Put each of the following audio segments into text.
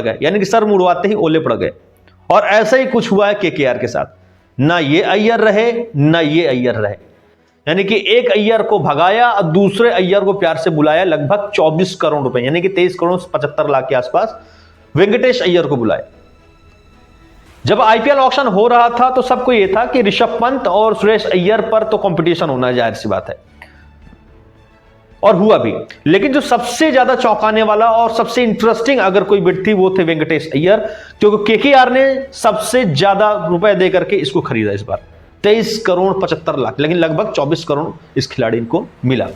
गए, यानी कि सर मुड़वाते ही ओले पड़ गए। और ऐसा ही कुछ हुआ है केकेआर के साथ, ना ये अय्यर रहे ना ये अय्यर रहे, यानी कि एक अय्यर को भगाया और दूसरे अय्यर को प्यार से बुलाया। लगभग 24 करोड़ रुपए यानी कि 23 करोड़ 75 लाख के आसपास वेंकटेश अय्यर को बुलाया। जब आईपीएल ऑक्शन हो रहा था तो सबको यह था कि ऋषभ पंत और सुरेश अय्यर पर तो कंपटीशन होना जाहिर सी बात है, और हुआ भी। लेकिन जो सबसे ज्यादा चौंकाने वाला और सबसे इंटरेस्टिंग अगर कोई बिड थी वो थे वेंकटेश अय्यर, क्योंकि केकेआर ने सबसे ज्यादा रुपए देकर के इसको खरीदा इस बार 23 करोड़ 75 लाख, लेकिन लगभग 24 करोड़ इस खिलाड़ी को मिला।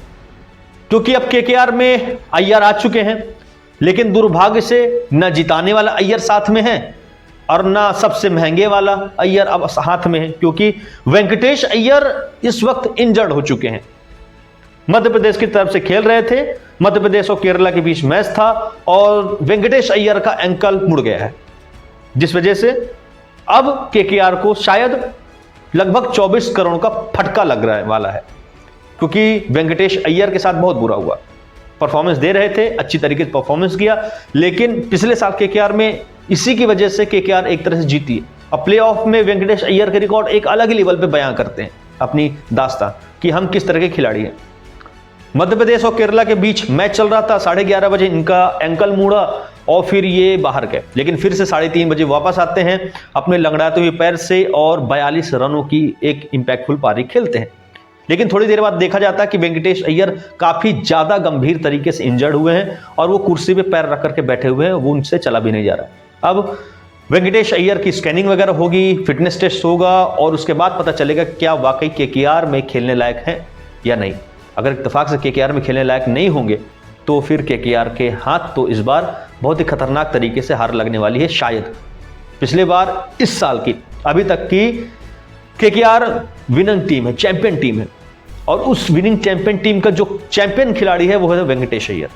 क्योंकि अब केकेआर में अय्यर आ चुके हैं, लेकिन दुर्भाग्य से न जिताने वाला अय्यर साथ में है और ना सबसे महंगे वाला अय्यर अब हाथ में है, क्योंकि वेंकटेश अय्यर इस वक्त इंजर्ड हो चुके हैं। मध्य प्रदेश की तरफ से खेल रहे थे, मध्य प्रदेश और केरला के बीच मैच था और वेंकटेश अय्यर का एंकल मुड़ गया है, जिस वजह से अब केकेआर को शायद लगभग 24 करोड़ का फटका लग रहा है वाला है, क्योंकि वेंकटेश अय्यर के साथ बहुत बुरा हुआ। परफॉर्मेंस दे रहे थे, अच्छी तरीके से परफॉर्मेंस किया, लेकिन पिछले साल केकेआर में इसी की वजह से केकेआर एक तरह से जीती है। अब प्लेऑफ में वेंकटेश अय्यर के रिकॉर्ड एक अलग ही लेवल पे बयां करते हैं अपनी दास्तान कि हम किस तरह के खिलाड़ी हैं। मध्य प्रदेश और केरला के बीच मैच चल रहा था, 11:30 बजे इनका एंकल मुड़ा और फिर ये बाहर गए, लेकिन फिर से 3:30 बजे वापस आते हैं अपने लंगड़ाते हुए पैर से और 42 रनों की एक इंपैक्टफुल पारी खेलते हैं। लेकिन थोड़ी देर बाद देखा जाता है कि वेंकटेश अय्यर काफी ज्यादा गंभीर तरीके से इंजर्ड हुए हैं और वो कुर्सी पे पैर रख करके बैठे हुए हैं, वो उनसे चला भी नहीं जा रहा। अब वेंकटेश अय्यर की स्कैनिंग वगैरह होगी, फिटनेस टेस्ट होगा और उसके बाद पता चलेगा क्या वाकई केकेआर में खेलने लायक है या नहीं। अगर इत्तेफाक से केकेआर में खेलने लायक नहीं होंगे तो फिर केकेआर के हाथ तो इस बार बहुत ही खतरनाक तरीके से हार लगने वाली है। शायद पिछले बार इस साल की अभी तक की केकेआर विनिंग टीम है, चैंपियन टीम है, और उस विनिंग चैंपियन टीम का जो चैंपियन खिलाड़ी है वो है वेंकटेश अय्यर।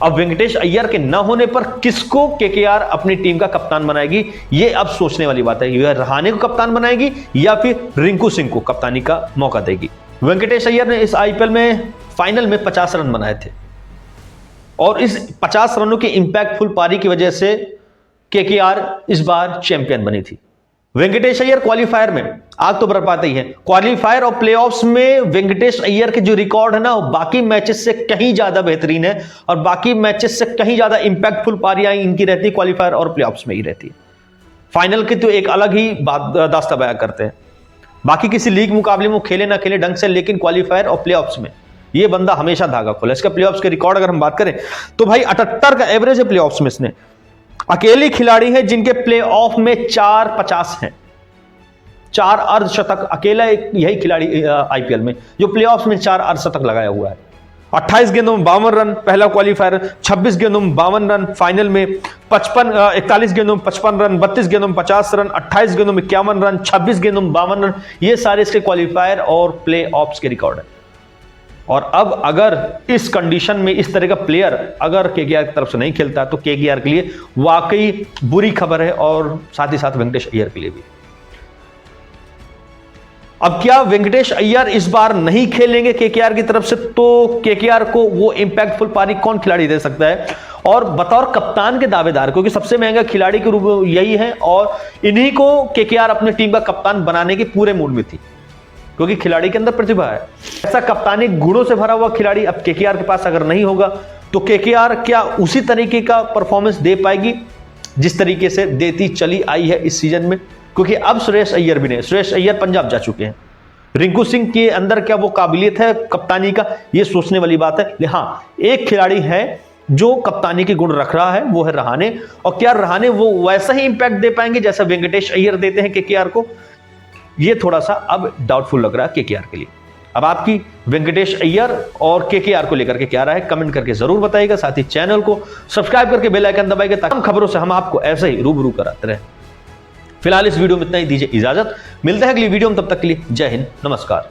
अब वेंकटेश अय्यर के न होने पर किसको केकेआर अपनी टीम का कप्तान बनाएगी, ये अब सोचने वाली बात है। यह रहाणे को कप्तान बनाएगी या फिर रिंकू सिंह को कप्तानी का मौका देगी। वेंकटेश अय्यर ने इस आईपीएल में फाइनल में 50 रन बनाए थे और इस 50 रनों की इंपैक्टफुल पारी की वजह से केकेआर इस बार चैंपियन बनी थी। वेंकटेश अय्यर क्वालिफायर में आग तो बरपाते ही है, क्वालिफायर और प्लेऑफ्स में वेंकटेश अय्यर के जो रिकॉर्ड है ना वो बाकी मैचेस से कहीं ज्यादा बेहतरीन है और बाकी मैचेस से कहीं ज्यादा इंपैक्टफुल पारियां इनकी रहती, क्वालिफायर और प्लेऑफ्स में ही रहती है। फाइनल की तो एक अलग ही दास्ता बयां करते हैं, बाकी किसी लीग मुकाबले में खेले ना खेले ढंग से, लेकिन क्वालिफायर और प्लेऑफ्स में ये बंदा हमेशा धागा खोला। इसका प्लेऑफ्स के रिकॉर्ड अगर हम बात करें तो भाई 78 का एवरेज है प्लेऑफ्स में। इसने अकेली खिलाड़ी है जिनके प्लेऑफ में 450 हैं, 4 अर्धशतक अकेला यही खिलाड़ी आईपीएल में जो प्लेऑफ्स में 4 अर्धशतक लगाया हुआ है। 28 गेंदों में 52 रन पहला क्वालिफायर, 26 गेंदों में 52 रन फाइनल में, 41 गेंदों में 55 रन, 32 गेंदों में 50 रन, 28 गेंदों में 51 रन, 26 गेंदों में 52 रन, ये सारे इसके क्वालिफायर और प्ले ऑफ्स के रिकॉर्ड है। और अब अगर इस कंडीशन में इस तरह का प्लेयर अगर केकेआर की तरफ से नहीं खेलता तो केकेआर के लिए वाकई बुरी खबर है और साथ ही साथ वेंकटेश अय्यर के लिए भी। अब क्या वेंकटेश अय्यर इस बार नहीं खेलेंगे केकेआर की तरफ से, तो केकेआर को वो इंपैक्टफुल पारी कौन खिलाड़ी दे सकता है? और बतौर कप्तान के दावेदार, क्योंकि सबसे महंगा खिलाड़ी के रूप में यही है और इन्हीं को केकेआर अपनी टीम का कप्तान बनाने के पूरे मूड में थी, क्योंकि खिलाड़ी के अंदर प्रतिभा है। ऐसा कप्तानी गुणों से भरा हुआ खिलाड़ी अब केकेआर के पास अगर नहीं होगा तो केकेआर क्या उसी तरीके का परफॉर्मेंस दे पाएगी जिस तरीके से देती चली आई है इस सीजन में? क्योंकि अब सुरेश अय्यर भी नहीं, सुरेश अय्यर पंजाब जा चुके हैं। रिंकू सिंह के अंदर क्या वो काबिलियत है कप्तानी का, ये सोचने वाली बात है। हाँ, एक खिलाड़ी है जो कप्तानी के गुण रख रहा है, वो है रहाणे। और क्या रहाणे वो वैसा ही इंपैक्ट दे पाएंगे जैसा वेंकटेश अय्यर देते हैं केकेआर को? ये थोड़ा सा अब डाउटफुल लग रहा है केकेआर के लिए। अब आपकी वेंकटेश अय्यर और केकेआर को लेकर के क्या राय है, कमेंट करके जरूर बताइएगा। साथ ही चैनल को सब्सक्राइब करके बेल आइकन दबाइएगा ताकि खबरों से हम आपको ऐसे ही रूबरू कराते रहें। फिलहाल इस वीडियो में इतना ही, दीजिए इजाजत। मिलते हैं अगली वीडियो में, तब तक के लिए जय हिंद, नमस्कार।